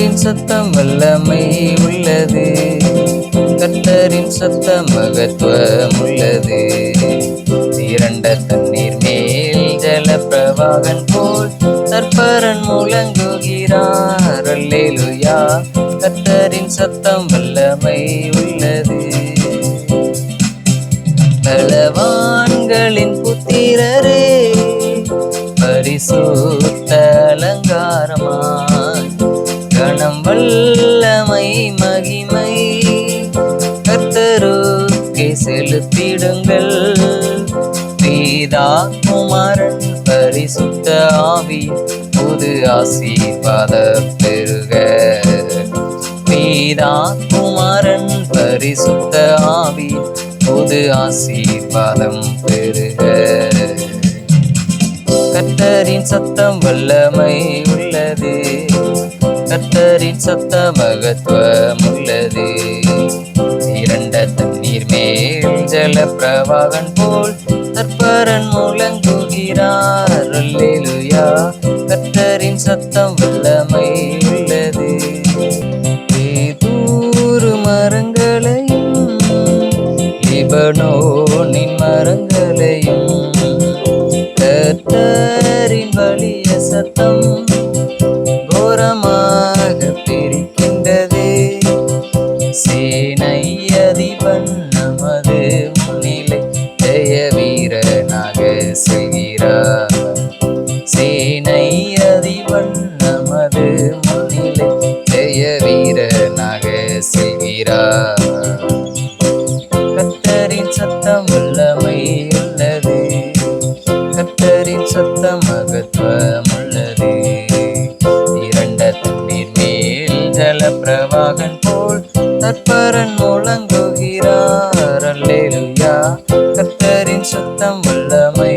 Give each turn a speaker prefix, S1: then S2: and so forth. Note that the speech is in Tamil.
S1: கர்த்தரின் சத்தம் வல்லமை உள்ளது, கர்த்தரின் சத்தம் மகத்துவம் உள்ளது. திரண்ட தண்ணீர் மேல் ஜல பிரவாகன் போல் தற்பரன் முழங்குகிறார். அல்லேலூயா, கர்த்தரின் சத்தம் வல்லமை உள்ளது. பலவான்களின் புத்திரரே, பரிசுத்த அலங்காரமாய் கணம் வல்லமை மகிமை கர்த்தருக்கே செலுத்திடுங்கள். பிதா குமாரன் பரிசுத்த ஆவி புது ஆசீர்வாதம் பெறுக. பிதா குமாரன் பரிசுத்த ஆவி புது ஆசீர்வாதம் பெறுக. கர்த்தரின் சத்தம் வல்லமை உள்ளது, கர்த்தரின் சத்தம் மகத்துவம் உள்ளது. இரண்ட தண்ணீர் மேல் ஜல பிரவாகன் போல் தற்பரன் முழங்குகிறார். அல்லேலூயா, கர்த்தரின் சத்தம் வல்லமை உள்ளது. தூரு மரங்களையும் லீபனோனின் மரங்களையும் கர்த்தரின் வலிய சத்தம் கோரமாக பிரிக்கின்றது. சேனை அதிபன் நமது முன்னிலை ஜெய வீரனாக செல்கிறார். சேனை அதிபன் நமது முன்னிலை ஜெய வீரனாக செல்கிறார். கர்த்தரின் சத்தம் வல்லமை உள்ளது, கர்த்தரின் சத்தம் மகத்துவம் உள்ளது. இரண்ட தண்ணீர் மேல் ஜல பிரவாகன் போல் தற்பரன் முழங்குகிறார். அல்லேலூயா, கர்த்தரின் சத்தம் வல்லமை